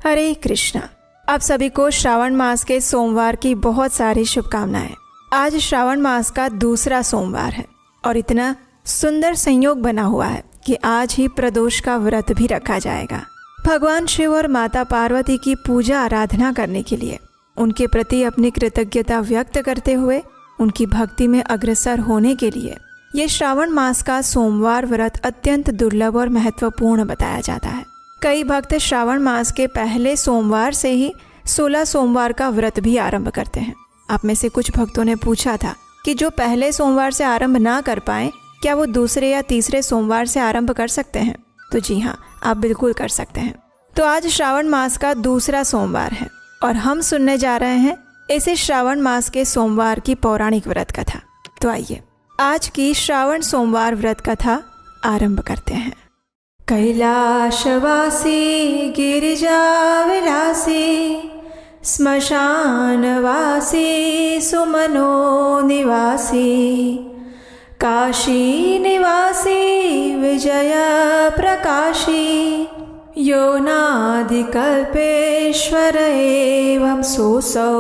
हरे कृष्णा। आप सभी को श्रावण मास के सोमवार की बहुत सारी शुभकामनाएं। आज श्रावण मास का दूसरा सोमवार है और इतना सुंदर संयोग बना हुआ है कि आज ही प्रदोष का व्रत भी रखा जाएगा। भगवान शिव और माता पार्वती की पूजा आराधना करने के लिए, उनके प्रति अपनी कृतज्ञता व्यक्त करते हुए उनकी भक्ति में अग्रसर होने के लिए ये श्रावण मास का सोमवार व्रत अत्यंत दुर्लभ और महत्वपूर्ण बताया जाता है। कई भक्त श्रावण मास के पहले सोमवार से ही 16 सोमवार का व्रत भी आरंभ करते हैं। आप में से कुछ भक्तों ने पूछा था कि जो पहले सोमवार से आरंभ ना कर पाए, क्या वो दूसरे या तीसरे सोमवार से आरंभ कर सकते हैं? तो जी हाँ, आप बिल्कुल कर सकते हैं। तो आज श्रावण मास का दूसरा सोमवार है और हम सुनने जा रहे हैं इसे श्रावण मास के सोमवार की पौराणिक व्रत कथा। तो आइए आज की श्रावण सोमवार व्रत कथा आरंभ करते हैं। कैलाशवासी गिरिजा विलासी श्मशानवासी सुमनो निवासी काशी निवासी विजय प्रकाशी योनादिकल्पेश्वर एवं सोसौ।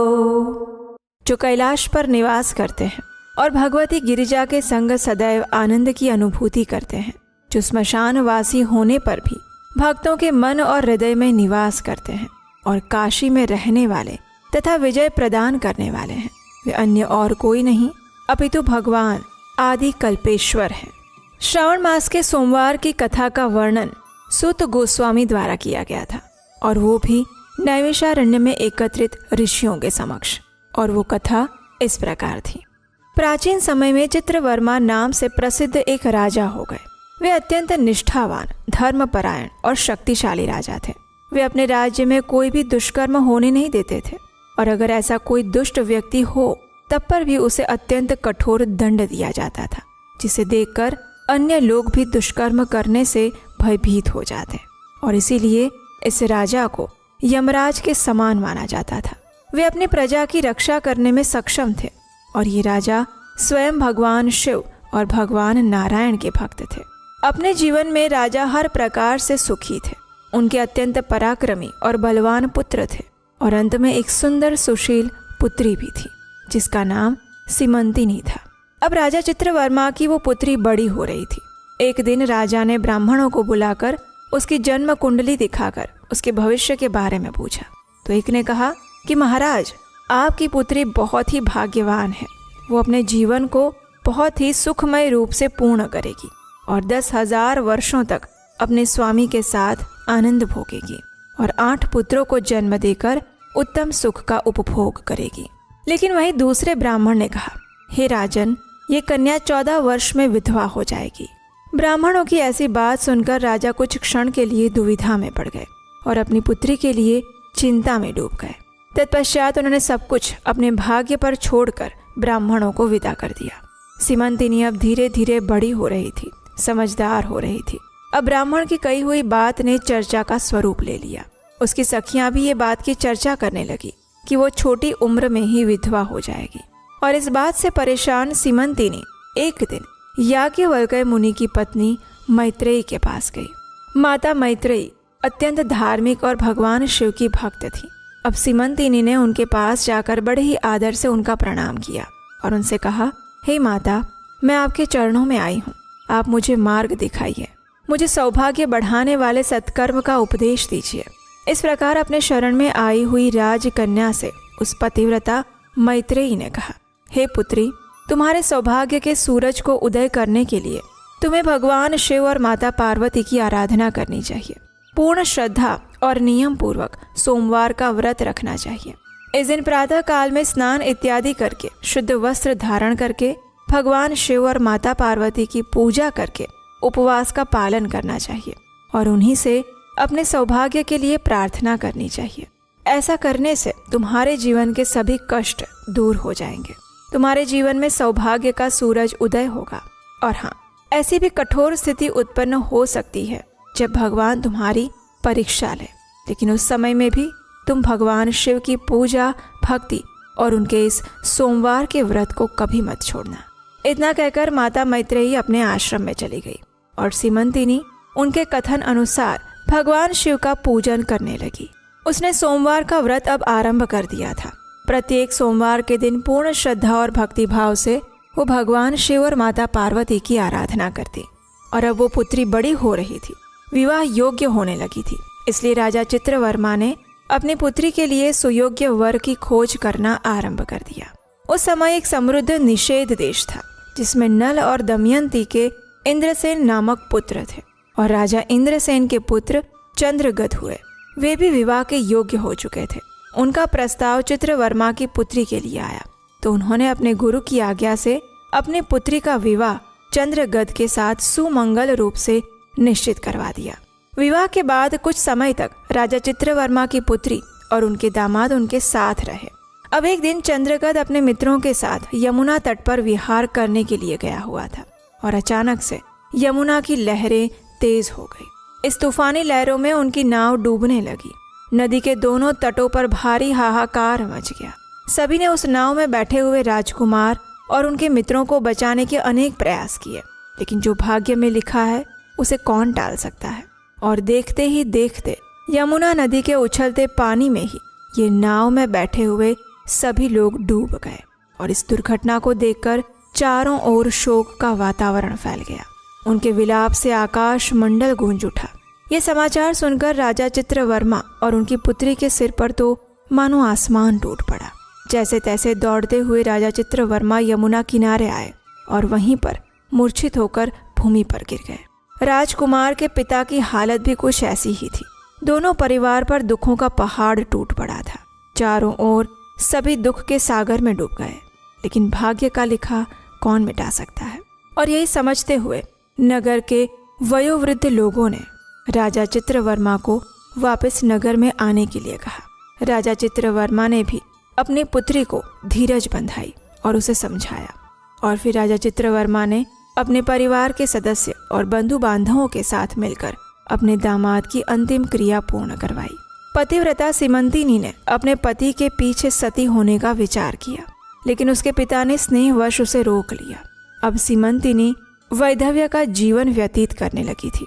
जो कैलाश पर निवास करते हैं और भगवती गिरिजा के संग सदैव आनंद की अनुभूति करते हैं, जो श्मशानवासी होने पर भी भक्तों के मन और हृदय में निवास करते हैं और काशी में रहने वाले तथा विजय प्रदान करने वाले हैं, वे अन्य और कोई नहीं अपितु भगवान आदि कल्पेश्वर हैं। श्रावण मास के सोमवार की कथा का वर्णन सूत गोस्वामी द्वारा किया गया था और वो भी नैमिषारण्य में एकत्रित ऋषियों के समक्ष। और वो कथा इस प्रकार थी। प्राचीन समय में चित्रवर्मा नाम से प्रसिद्ध एक राजा हो गए। वे अत्यंत निष्ठावान, धर्मपरायण और शक्तिशाली राजा थे। वे अपने राज्य में कोई भी दुष्कर्म होने नहीं देते थे और अगर ऐसा कोई दुष्ट व्यक्ति हो तब पर भी उसे अत्यंत कठोर दंड दिया जाता था, जिसे देखकर अन्य लोग भी दुष्कर्म करने से भयभीत हो जाते और इसीलिए इस राजा को यमराज के समान माना जाता था। वे अपनी प्रजा की रक्षा करने में सक्षम थे और ये राजा स्वयं भगवान शिव और भगवान नारायण के भक्त थे। अपने जीवन में राजा हर प्रकार से सुखी थे। उनके अत्यंत पराक्रमी और बलवान पुत्र थे और अंत में एक सुंदर सुशील पुत्री भी थी जिसका नाम सीमंतिनी था। अब राजा चित्रवर्मा की वो पुत्री बड़ी हो रही थी। एक दिन राजा ने ब्राह्मणों को बुलाकर उसकी जन्म कुंडली दिखाकर उसके भविष्य के बारे में पूछा। तो एक ने कहा कि महाराज, आपकी पुत्री बहुत ही भाग्यवान है। वो अपने जीवन को बहुत ही सुखमय रूप से पूर्ण करेगी और 10,000 वर्षों तक अपने स्वामी के साथ आनंद भोगेगी और 8 पुत्रों को जन्म देकर उत्तम सुख का उपभोग करेगी। लेकिन वहीं दूसरे ब्राह्मण ने कहा, हे राजन, ये कन्या 14 वर्ष में विधवा हो जाएगी। ब्राह्मणों की ऐसी बात सुनकर राजा कुछ क्षण के लिए दुविधा में पड़ गए और अपनी पुत्री के लिए चिंता में डूब गए। तत्पश्चात उन्होंने सब कुछ अपने भाग्य पर छोड़कर ब्राह्मणों को विदा कर दिया। सीमंतिनी अब धीरे धीरे बड़ी हो रही थी, समझदार हो रही थी। अब ब्राह्मण की कही हुई बात ने चर्चा का स्वरूप ले लिया। उसकी सखियां भी ये बात की चर्चा करने लगी कि वो छोटी उम्र में ही विधवा हो जाएगी। और इस बात से परेशान सीमंतिनी एक दिन याज्ञवल्क्य मुनि की पत्नी मैत्रेयी के पास गई। माता मैत्रेयी अत्यंत धार्मिक और भगवान शिव की भक्त थी। अब सीमंतिनी ने उनके पास जाकर बड़े ही आदर से उनका प्रणाम किया और उनसे कहा, हे माता, मैं आपके चरणों में आई हूँ। आप मुझे मार्ग दिखाइए, मुझे सौभाग्य बढ़ाने वाले सत्कर्म का उपदेश दीजिए। इस प्रकार अपने शरण में आई हुई राजकन्या से उस पतिव्रता मैत्रेयी ने कहा, हे पुत्री, तुम्हारे सौभाग्य के सूरज को उदय करने के लिए तुम्हें भगवान शिव और माता पार्वती की आराधना करनी चाहिए। पूर्ण श्रद्धा और नियम पूर्वक सोमवार का व्रत रखना चाहिए। इस दिन प्रातः काल में स्नान इत्यादि करके शुद्ध वस्त्र धारण करके भगवान शिव और माता पार्वती की पूजा करके उपवास का पालन करना चाहिए और उन्हीं से अपने सौभाग्य के लिए प्रार्थना करनी चाहिए। ऐसा करने से तुम्हारे जीवन के सभी कष्ट दूर हो जाएंगे। तुम्हारे जीवन में सौभाग्य का सूरज उदय होगा। और हाँ, ऐसी भी कठोर स्थिति उत्पन्न हो सकती है जब भगवान तुम्हारी परीक्षा ले, लेकिन उस समय में भी तुम भगवान शिव की पूजा, भक्ति और उनके इस सोमवार के व्रत को कभी मत छोड़ना। इतना कहकर माता मैत्रेयी अपने आश्रम में चली गई और सीमंतिनी उनके कथन अनुसार भगवान शिव का पूजन करने लगी। उसने सोमवार का व्रत अब आरंभ कर दिया था। प्रत्येक सोमवार के दिन पूर्ण श्रद्धा और भक्ति भाव से वो भगवान शिव और माता पार्वती की आराधना करती। और अब वो पुत्री बड़ी हो रही थी, विवाह योग्य होने लगी थी। इसलिए राजा चित्रवर्मा ने अपनी पुत्री के लिए सुयोग्य वर की खोज करना आरंभ कर दिया। उस समय एक समृद्ध निषेध देश था, जिसमें नल और दमयंती के इंद्रसेन नामक पुत्र थे। और राजा इंद्रसेन के पुत्र चंद्रगद हुए। वे भी विवाह के योग्य हो चुके थे। उनका प्रस्ताव चित्रवर्मा की पुत्री के लिए आया, तो उन्होंने अपने गुरु की आज्ञा से अपनी पुत्री का विवाह चंद्रगद के साथ सुमंगल रूप से निश्चित करवा दिया। विवाह के बाद कुछ समय तक राजा चित्रवर्मा की पुत्री और उनके दामाद उनके साथ रहे। अब एक दिन चंद्रगद अपने मित्रों के साथ यमुना तट पर विहार करने के लिए गया हुआ था और अचानक से यमुना की लहरें तेज हो गई। इस तूफानी लहरों में उनकी नाव डूबने लगी। नदी के दोनों तटों पर भारी हाहाकार मच गया। सभी ने उस नाव में बैठे हुए राजकुमार और उनके मित्रों को बचाने के अनेक प्रयास किए, लेकिन जो भाग्य में लिखा है उसे कौन टाल सकता है। और देखते ही देखते यमुना नदी के उछलते पानी में ही ये नाव में बैठे हुए सभी लोग डूब गए। और इस दुर्घटना को देखकर चारों ओर शोक का वातावरण फैल गया। उनके विलाप से आकाश मंडल गूंज उठा। ये समाचार सुनकर राजा चित्रवर्मा और उनकी पुत्री के सिर पर तो मानो आसमान टूट पड़ा। जैसे तैसे दौड़ते हुए राजा चित्रवर्मा यमुना किनारे आए और वहीं पर मूर्छित होकर भूमि पर गिर गए। राजकुमार के पिता की हालत भी कुछ ऐसी ही थी। दोनों परिवार पर दुखों का पहाड़ टूट पड़ा था। चारों ओर सभी दुख के सागर में डूब गए, लेकिन भाग्य का लिखा कौन मिटा सकता है। और यही समझते हुए नगर के वयोवृद्ध लोगों ने राजा चित्रवर्मा को वापस नगर में आने के लिए कहा। राजा चित्रवर्मा ने भी अपनी पुत्री को धीरज बंधाई और उसे समझाया। और फिर राजा चित्रवर्मा ने अपने परिवार के सदस्य और बंधु बांधवों के साथ मिलकर अपने दामाद की अंतिम क्रिया पूर्ण करवाई। पतिव्रता सीमंतिनी ने अपने पति के पीछे सती होने का विचार किया, लेकिन उसके पिता ने स्नेहवश उसे रोक लिया। अब सीमंतिनी वैधव्य का जीवन व्यतीत करने लगी थी।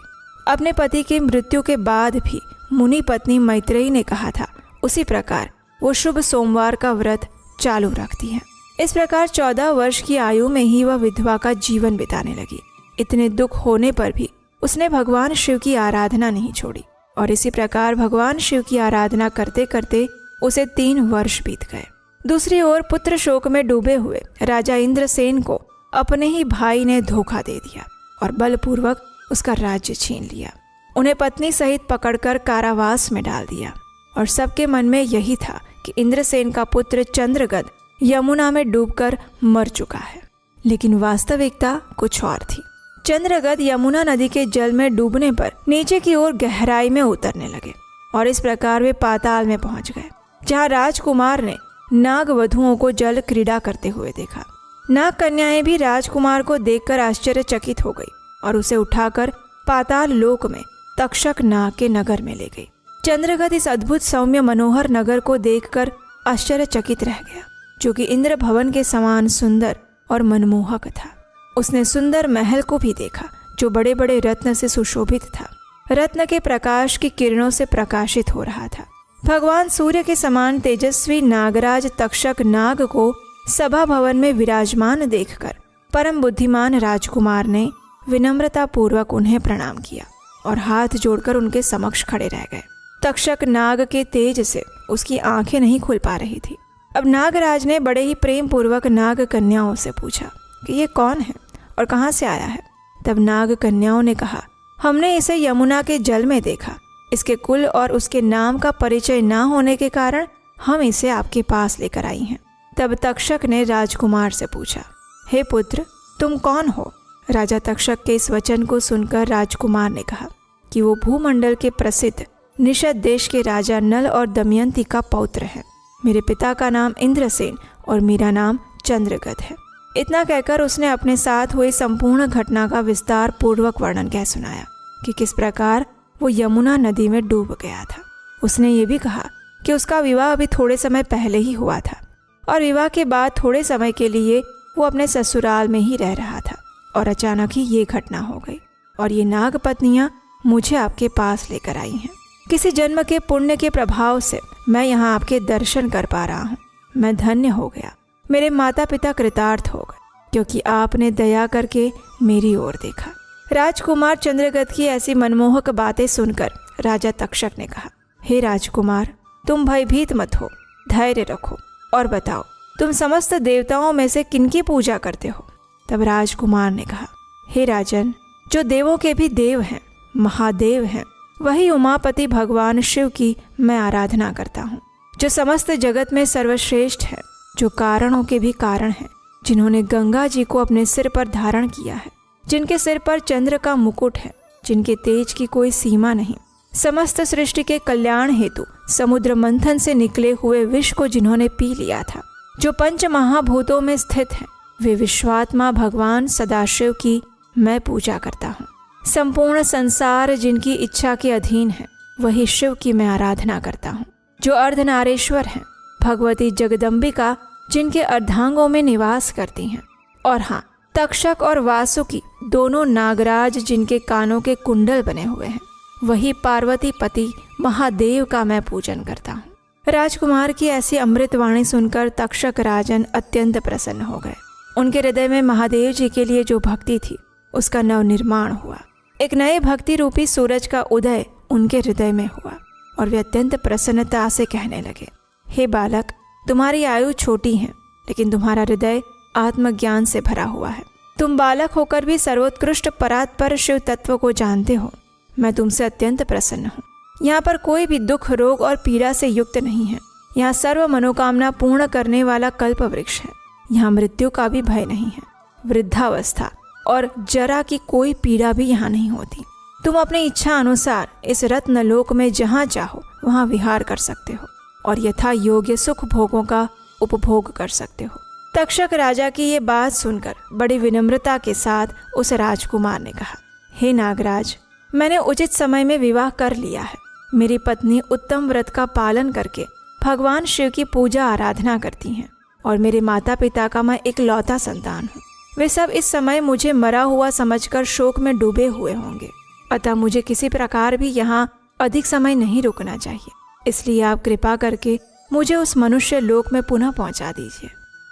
अपने पति की मृत्यु के बाद भी मुनि पत्नी मैत्रेयी ने कहा था, उसी प्रकार वो शुभ सोमवार का व्रत चालू रखती है। इस प्रकार 14 वर्ष की आयु में ही वह विधवा का जीवन बिताने लगी। इतने दुख होने पर भी उसने भगवान शिव की आराधना नहीं छोड़ी। और इसी प्रकार भगवान शिव की आराधना करते करते उसे 3 वर्ष बीत गए। दूसरी ओर पुत्र शोक में डूबे हुए राजा इंद्रसेन को अपने ही भाई ने धोखा दे दिया और बलपूर्वक उसका राज्य छीन लिया। उन्हें पत्नी सहित पकड़कर कारावास में डाल दिया। और सबके मन में यही था कि इंद्रसेन का पुत्र चंद्रगद यमुना में डूबकर मर चुका है। लेकिन वास्तविकता कुछ और थी। चंद्रगद यमुना नदी के जल में डूबने पर नीचे की ओर गहराई में उतरने लगे और इस प्रकार वे पाताल में पहुंच गए, जहां राजकुमार ने नाग वधुओं को जल क्रीड़ा करते हुए देखा। नाग कन्याएं भी राजकुमार को देखकर आश्चर्यचकित हो गई और उसे उठाकर पाताल लोक में तक्षक नाग के नगर में ले गई। चंद्रगद इस अद्भुत सौम्य मनोहर नगर को देखकर आश्चर्यचकित रह गया, जो कि इंद्र भवन के समान सुंदर और मनमोहक था। उसने सुंदर महल को भी देखा, जो बड़े बड़े रत्न से सुशोभित था। रत्न के प्रकाश की किरणों से प्रकाशित हो रहा था। भगवान सूर्य के समान तेजस्वी नागराज तक्षक नाग को सभा भवन में विराजमान देखकर परम बुद्धिमान राजकुमार ने विनम्रता पूर्वक उन्हें प्रणाम किया और हाथ जोड़कर उनके समक्ष खड़े रह गए। तक्षक नाग के तेज से उसकी आंखें नहीं खुल पा रही थी। अब नागराज ने बड़े ही प्रेम पूर्वक नाग कन्याओं से पूछा कि ये कौन है और कहाँ से आया है। तब नाग कन्याओं ने कहा, हमने इसे यमुना के जल में देखा। इसके कुल और उसके नाम का परिचय ना होने के कारण हम इसे आपके पास लेकर आई हैं। तब तक्षक ने राजकुमार से पूछा, हे पुत्र, तुम कौन हो? राजा तक्षक के इस वचन को सुनकर राजकुमार ने कहा कि वो भूमंडल के प्रसिद्ध निषद देश के राजा नल और दमयंती का पौत्र है। मेरे पिता का नाम इंद्रसेन और मेरा नाम चंद्रगद है। इतना कहकर उसने अपने साथ हुई संपूर्ण घटना का विस्तार पूर्वक वर्णन कह सुनाया कि किस प्रकार वो यमुना नदी में डूब गया था। उसने ये भी कहा कि उसका विवाह अभी थोड़े समय पहले ही हुआ था और विवाह के बाद थोड़े समय के लिए वो अपने ससुराल में ही रह रहा था और अचानक ही ये घटना हो गई और ये नाग पत्नियां मुझे आपके पास लेकर आई हैं। किसी जन्म के पुण्य के प्रभाव से मैं यहाँ आपके दर्शन कर पा रहा हूँ। मैं धन्य हो गया। मेरे माता पिता कृतार्थ हो गए, क्योंकि आपने दया करके मेरी ओर देखा। राजकुमार चंद्रगत की ऐसी मनमोहक बातें सुनकर राजा तक्षक ने कहा, हे राजकुमार, तुम भयभीत मत हो, धैर्य रखो और बताओ तुम समस्त देवताओं में से किनकी पूजा करते हो। तब राजकुमार ने कहा, हे राजन, जो देवों के भी देव हैं, महादेव हैं, वही उमापति भगवान शिव की मैं आराधना करता हूँ, जो समस्त जगत में सर्वश्रेष्ठ है, जो कारणों के भी कारण हैं, जिन्होंने गंगा जी को अपने सिर पर धारण किया है, जिनके सिर पर चंद्र का मुकुट है, जिनके तेज की कोई सीमा नहीं, समस्त सृष्टि के कल्याण हेतु समुद्र मंथन से निकले हुए विष को जिन्होंने पी लिया था, जो पंच महाभूतों में स्थित हैं, वे विश्वात्मा भगवान सदाशिव की मैं पूजा करता हूँ। संपूर्ण संसार जिनकी इच्छा के अधीन है, वही शिव की मैं आराधना करता हूँ, जो अर्धनारेश्वर हैं, भगवती जगदम्बिका जिनके अर्धांगों में निवास करती हैं, और हाँ, तक्षक और वासुकी दोनों नागराज जिनके कानों के कुंडल बने हुए हैं, वही पार्वती पति महादेव का मैं पूजन करता हूँ। राजकुमार की ऐसी अमृतवाणी सुनकर तक्षक राजन अत्यंत प्रसन्न हो गए। उनके हृदय में महादेव जी के लिए जो भक्ति थी, उसका नवनिर्माण हुआ। एक नए भक्ति रूपी सूरज का उदय उनके हृदय में हुआ और वे अत्यंत प्रसन्नता से कहने लगे, हे बालक, तुम्हारी आयु छोटी है, लेकिन तुम्हारा हृदय आत्मज्ञान से भरा हुआ है। तुम बालक होकर भी सर्वोत्कृष्ट परात्पर शिव तत्व को जानते हो। मैं तुमसे अत्यंत प्रसन्न हूँ। यहाँ पर कोई भी दुख, रोग और पीड़ा से युक्त नहीं है। यहाँ सर्व मनोकामना पूर्ण करने वाला कल्प वृक्ष है। यहाँ मृत्यु का भी भय नहीं है। वृद्धावस्था और जरा की कोई पीड़ा भी यहाँ नहीं होती। तुम अपनी इच्छा अनुसार इस रत्न लोक में जहाँ चाहो वहाँ विहार कर सकते हो और यथा योग्य सुख भोगों का उपभोग कर सकते हो। तक्षक राजा की ये बात सुनकर बड़ी विनम्रता के साथ उस राजकुमार ने कहा, हे नागराज, मैंने उचित समय में विवाह कर लिया है। मेरी पत्नी उत्तम व्रत का पालन करके भगवान शिव की पूजा आराधना करती हैं और मेरे माता पिता का मैं इकलौता संतान हूँ। वे सब इस समय मुझे मरा हुआ समझकर शोक में डूबे हुए होंगे, अतः मुझे किसी प्रकार भी यहाँ अधिक समय नहीं रुकना चाहिए। इसलिए आप कृपा करके मुझे उस मनुष्य लोक में पुनः पहुँचा दीजिए।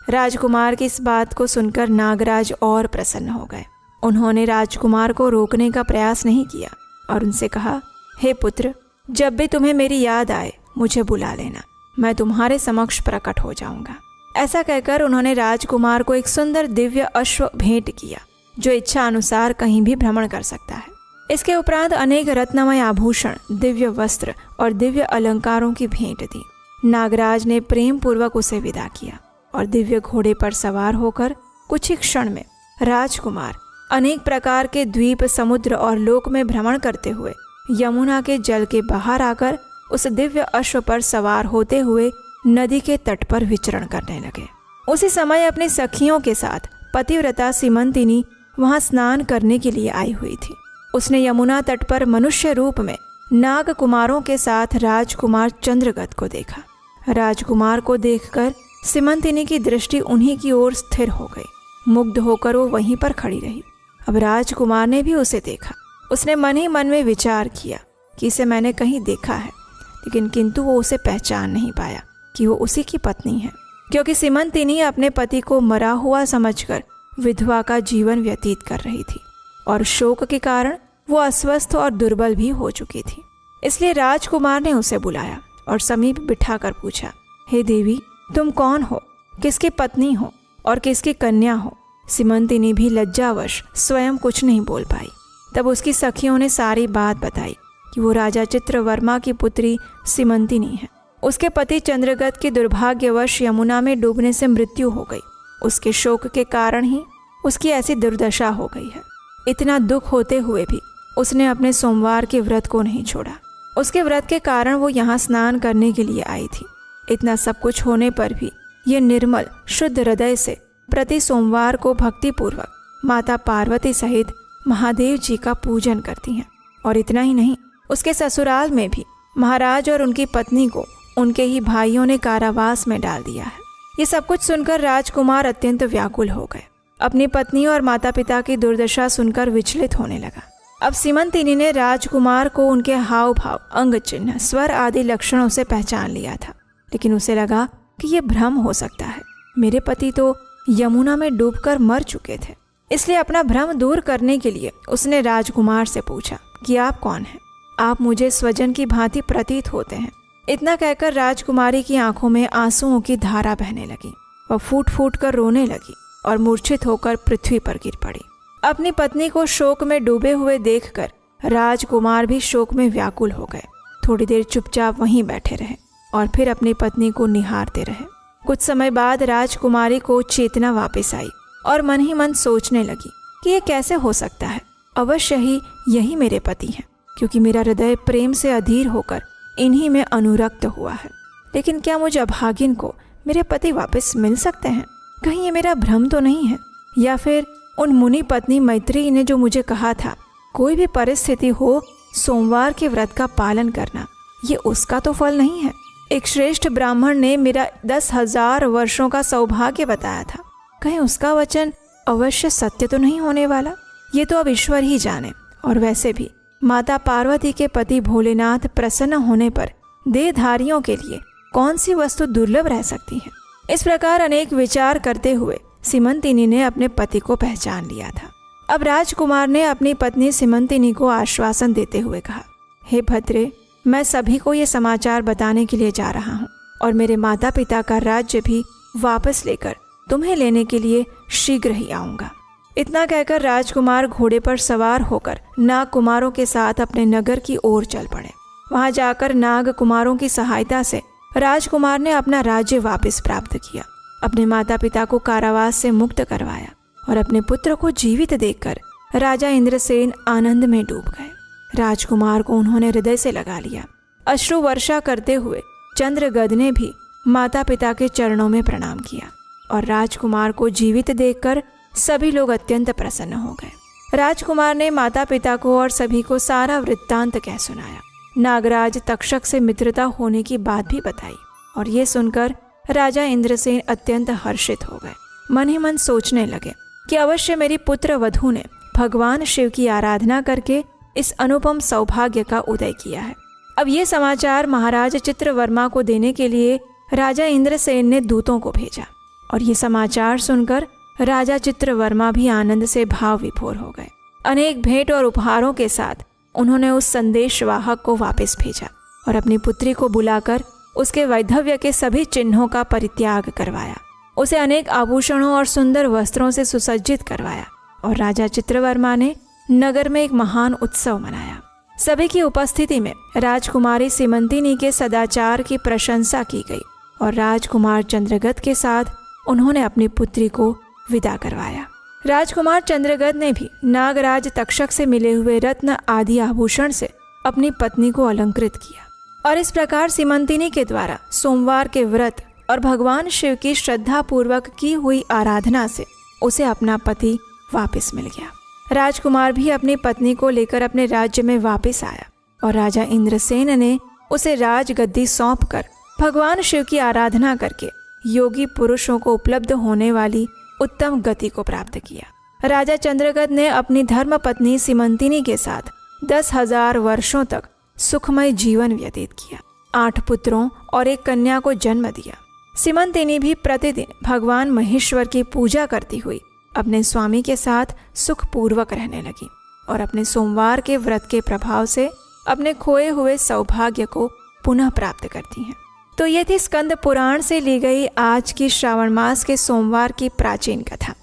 राजकुमार की इस बात को सुनकर नागराज और प्रसन्न हो गए। उन्होंने राजकुमार को रोकने का प्रयास नहीं किया और उनसे कहा, हे पुत्र, जब भी तुम्हें मेरी याद आए मुझे बुला लेना, मैं तुम्हारे समक्ष प्रकट हो जाऊंगा। ऐसा कहकर उन्होंने राजकुमार को एक सुंदर दिव्य अश्व भेंट किया, जो इच्छा अनुसार कहीं भी भ्रमण कर सकता है। इसके उपरांत अनेक रत्नमय आभूषण, दिव्य वस्त्र और दिव्य अलंकारों की भेंट दी। नागराज ने प्रेम पूर्वक उसे विदा किया और दिव्य घोड़े पर सवार होकर कुछ ही क्षण में राजकुमार अनेक प्रकार के द्वीप, समुद्र और लोक में भ्रमण करते हुए यमुना के जल के बाहर आकर उस दिव्य अश्व पर सवार होते हुए नदी के तट पर विचरण करने लगे। उसी समय अपनी सखियों के साथ पतिव्रता सीमंतिनी वहां स्नान करने के लिए आई हुई थी। उसने यमुना तट पर मनुष्य रूप में नाग कुमारों के साथ राजकुमार चंद्रगत को देखा। राजकुमार को देखकर सीमंतिनी की दृष्टि उन्हीं की ओर स्थिर हो गई। मुग्ध होकर वो वहीं पर खड़ी रही। अब राजकुमार ने भी उसे देखा। उसने मन ही मन में विचार किया कि इसे मैंने कहीं देखा है, लेकिन किंतु वो उसे पहचान नहीं पाया कि वो उसी की पत्नी है, क्योंकि सीमंतिनी अपने पति को मरा हुआ समझकर विधवा का जीवन व्यतीत कर रही थी और शोक के कारण वो अस्वस्थ और दुर्बल भी हो चुकी थी। इसलिए राजकुमार ने उसे बुलाया और समीप बिठाकर पूछा, हे देवी, तुम कौन हो, किसकी पत्नी हो और किसकी कन्या हो? सीमंतिनी भी लज्जावश स्वयं कुछ नहीं बोल पाई। तब उसकी सखियों ने सारी बात बताई कि वो राजा चित्रवर्मा की पुत्री सीमंतिनी है। उसके पति चंद्रगत के दुर्भाग्यवश यमुना में डूबने से मृत्यु हो गई। उसके शोक के कारण ही उसकी ऐसी दुर्दशा हो गई है। इतना दुख होते हुए भी उसने अपने सोमवार के व्रत को नहीं छोड़ा। उसके व्रत के कारण वो यहाँ स्नान करने के लिए आई थी। इतना सब कुछ होने पर भी ये निर्मल शुद्ध हृदय से प्रति सोमवार को भक्तिपूर्वक माता पार्वती सहित महादेव जी का पूजन करती हैं। और इतना ही नहीं, उसके ससुराल में भी महाराज और उनकी पत्नी को उनके ही भाइयों ने कारावास में डाल दिया है। ये सब कुछ सुनकर राजकुमार अत्यंत व्याकुल हो गए। अपनी पत्नी और माता पिता की दुर्दशा सुनकर विचलित होने लगा। अब सीमंतिनी ने राजकुमार को उनके हाव भाव, अंग चिन्ह, स्वर आदि लक्षणों से पहचान लिया था, लेकिन उसे लगा कि ये भ्रम हो सकता है। मेरे पति तो यमुना में डूबकर मर चुके थे। इसलिए अपना भ्रम दूर करने के लिए उसने राजकुमार से पूछा कि आप कौन हैं? आप मुझे स्वजन की भांति प्रतीत होते हैं। इतना कहकर राजकुमारी की आंखों में आंसुओं की धारा बहने लगी। वह फूट फूट कर रोने लगी और मूर्छित होकर पृथ्वी पर गिर पड़ी। अपनी पत्नी को शोक में डूबे हुए देखकर राजकुमार भी शोक में व्याकुल हो गए। थोड़ी देर चुपचाप वहीं बैठे रहे और फिर अपनी पत्नी को निहारते रहे। कुछ समय बाद राजकुमारी को चेतना वापस आई और मन ही मन सोचने लगी कि ये कैसे हो सकता है। अवश्य ही यही मेरे पति हैं, क्योंकि मेरा हृदय प्रेम से अधीर होकर इन्हीं में अनुरक्त हुआ है। लेकिन क्या मुझे अभागिन को मेरे पति वापस मिल सकते हैं? कहीं ये मेरा भ्रम तो नहीं है? या फिर उन मुनि पत्नी मैत्रेयी ने जो मुझे कहा था, कोई भी परिस्थिति हो सोमवार के व्रत का पालन करना, ये उसका तो फल नहीं है? एक श्रेष्ठ ब्राह्मण ने मेरा 10,000 वर्षों का सौभाग्य बताया था, कहीं उसका वचन अवश्य सत्य तो नहीं होने वाला? ये तो अब ईश्वर ही जाने। और वैसे भी माता पार्वती के पति भोलेनाथ प्रसन्न होने पर देहधारियों के लिए कौन सी वस्तु दुर्लभ रह सकती है? इस प्रकार अनेक विचार करते हुए सीमंतिनी ने अपने पति को पहचान लिया था। अब राजकुमार ने अपनी पत्नी सीमंतिनी को आश्वासन देते हुए कहा, हे भद्रे, मैं सभी को ये समाचार बताने के लिए जा रहा हूँ और मेरे माता पिता का राज्य भी वापस लेकर तुम्हें लेने के लिए शीघ्र ही आऊँगा। इतना कहकर राजकुमार घोड़े पर सवार होकर नाग कुमारों के साथ अपने नगर की ओर चल पड़े। वहां जाकर नाग कुमारों की सहायता से राजकुमार ने अपना राज्य वापस प्राप्त किया, अपने माता पिता को कारावास से मुक्त करवाया और अपने पुत्र को जीवित देखकर राजा इंद्रसेन आनंद में डूब गए। राजकुमार को उन्होंने हृदय से लगा लिया। अश्रु वर्षा करते हुए चंद्रगद ने भी माता पिता के चरणों में प्रणाम किया और राजकुमार को जीवित देखकर सभी लोग अत्यंत प्रसन्न हो गए। राजकुमार ने माता पिता को और सभी को सारा वृत्तांत कह सुनाया। नागराज तक्षक से मित्रता होने की बात भी बताई और ये सुनकर राजा इंद्रसेन अत्यंत हर्षित हो गए। मन ही मन सोचने लगे कि अवश्य मेरी पुत्र वधू ने भगवान शिव की आराधना करके इस अनुपम सौभाग्य का उदय किया है। अब ये समाचार महाराज चित्रवर्मा को देने के लिए राजा इंद्रसेन ने दूतों को भेजा और ये समाचार सुनकर राजा चित्रवर्मा भी आनंद से भाव विभोर हो गए। अनेक भेंट और उपहारों के साथ उन्होंने उस संदेशवाहक को वापस भेजा और अपनी पुत्री को बुलाकर उसके वैधव्य के सभी चिन्हों का परित्याग करवाया। उसे अनेक आभूषणों और सुंदर वस्त्रों से सुसज्जित करवाया और राजा चित्रवर्मा ने नगर में एक महान उत्सव मनाया। सभी की उपस्थिति में राजकुमारी सीमंतिनी के सदाचार की प्रशंसा की गई और राजकुमार चंद्रगद के साथ उन्होंने अपनी पुत्री को विदा करवाया। राजकुमार चंद्रगद ने भी नागराज तक्षक से मिले हुए रत्न आदि आभूषण से अपनी पत्नी को अलंकृत किया और इस प्रकार सीमंतिनी के द्वारा सोमवार के व्रत और भगवान शिव की श्रद्धा पूर्वक की हुई आराधना से उसे अपना पति वापस मिल गया। राजकुमार भी अपनी पत्नी को लेकर अपने राज्य में वापस आया और राजा इंद्रसेन ने उसे राजगद्दी सौंपकर भगवान शिव की आराधना करके योगी पुरुषों को उपलब्ध होने वाली उत्तम गति को प्राप्त किया। राजा चंद्रगद ने अपनी धर्म पत्नी सीमंतिनी के साथ 10,000 वर्षों तक सुखमय जीवन व्यतीत किया। 8 पुत्रों और 1 कन्या को जन्म दिया। सीमंतिनी भी प्रतिदिन भगवान महेश्वर की पूजा करती हुई अपने स्वामी के साथ सुखपूर्वक रहने लगी और अपने सोमवार के व्रत के प्रभाव से अपने खोए हुए सौभाग्य को पुनः प्राप्त करती हैं। तो ये थी स्कंद पुराण से ली गई आज की श्रावण मास के सोमवार की प्राचीन कथा।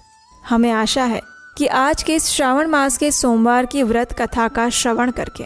हमें आशा है कि आज के इस श्रावण मास के सोमवार की व्रत कथा का श्रवण करके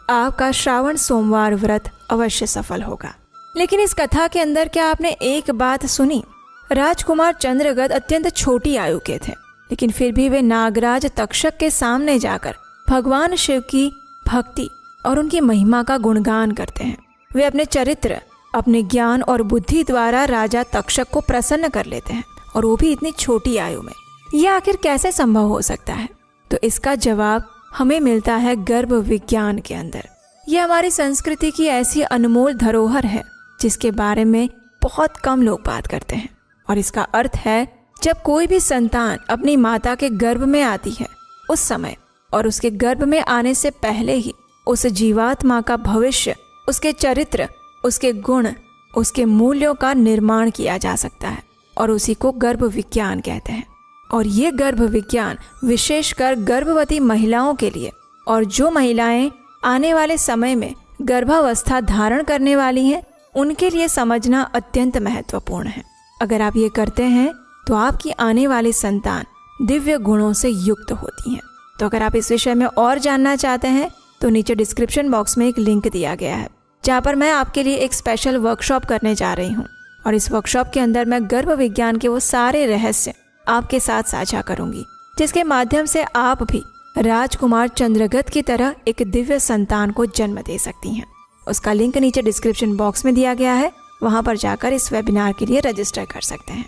आपका श्रावण सोमवार व्रत अवश्य सफल होगा। लेकिन इस कथा के अंदर क्या आपने एक बात सुनी? राजकुमार चंद्रगद अत्यंत छोटी आयु के थे, लेकिन फिर भी वे नागराज तक्षक के सामने जाकर भगवान शिव की भक्ति और उनकी महिमा का गुणगान करते हैं। वे अपने चरित्र, अपने ज्ञान और बुद्धि द्वारा राजा तक्षक को प्रसन्न कर लेते हैं और वो भी इतनी छोटी आयु में। यह आखिर कैसे संभव हो सकता है? तो इसका जवाब हमें मिलता है गर्भ विज्ञान के अंदर। यह हमारी संस्कृति की ऐसी अनमोल धरोहर है जिसके बारे में बहुत कम लोग बात करते हैं और इसका अर्थ है जब कोई भी संतान अपनी माता के गर्भ में आती है उस समय और उसके गर्भ में आने से पहले ही उस जीवात्मा का भविष्य, उसके चरित्र, उसके गुण, उसके मूल्यों का निर्माण किया जा सकता है और उसी को गर्भ विज्ञान कहते हैं। और ये गर्भ विज्ञान विशेषकर गर्भवती महिलाओं के लिए और जो महिलाएं आने वाले समय में गर्भावस्था धारण करने वाली हैं, उनके लिए समझना अत्यंत महत्वपूर्ण है। अगर आप ये करते हैं तो आपकी आने वाली संतान दिव्य गुणों से युक्त होती हैं। तो अगर आप इस विषय में और जानना चाहते हैं तो नीचे डिस्क्रिप्शन बॉक्स में एक लिंक दिया गया है, जहाँ पर मैं आपके लिए एक स्पेशल वर्कशॉप करने जा रही हूँ। और इस वर्कशॉप के अंदर मैं गर्भ विज्ञान के वो सारे रहस्य आपके साथ साझा करूंगी, जिसके माध्यम से आप भी राजकुमार चंद्रगत की तरह एक दिव्य संतान को जन्म दे सकती हैं। उसका लिंक नीचे डिस्क्रिप्शन बॉक्स में दिया गया है, वहां पर जाकर इस वेबिनार के लिए रजिस्टर कर सकते हैं।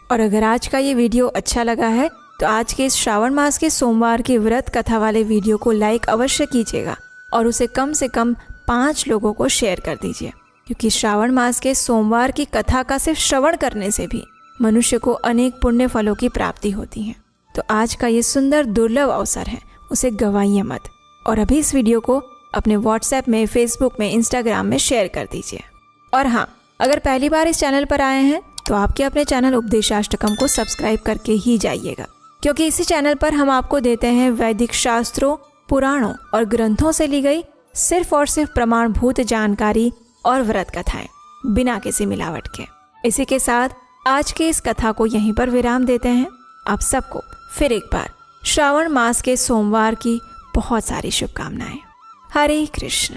और अगर आज का ये वीडियो अच्छा लगा है तो आज के इस श्रावण मास के सोमवार की व्रत कथा वाले वीडियो को लाइक अवश्य कीजिएगा और उसे कम से कम 5 लोगों को शेयर कर दीजिए, क्योंकि श्रावण मास के सोमवार की कथा का सिर्फ श्रवण करने से भी मनुष्य को अनेक पुण्य फलों की प्राप्ति होती है। तो आज का ये सुंदर दुर्लभ अवसर है, उसे गंवाइए मत। और अभी इस वीडियो को अपने व्हाट्सएप में, फेसबुक में, इंस्टाग्राम में शेयर कर दीजिए। और हाँ, अगर पहली बार इस चैनल पर आए हैं तो आपके अपने चैनल उपदेशाष्टकम को सब्सक्राइब करके ही जाइएगा, क्योंकि इसी चैनल पर हम आपको देते हैं वैदिक शास्त्रों, पुराणों और ग्रंथों से ली गई सिर्फ और सिर्फ प्रमाणभूत जानकारी और व्रत कथाएं, बिना किसी मिलावट के। इसी के साथ आज के इस कथा को यहीं पर विराम देते हैं। आप सबको फिर एक बार श्रावण मास के सोमवार की बहुत सारी शुभकामनाएं। हरे कृष्ण।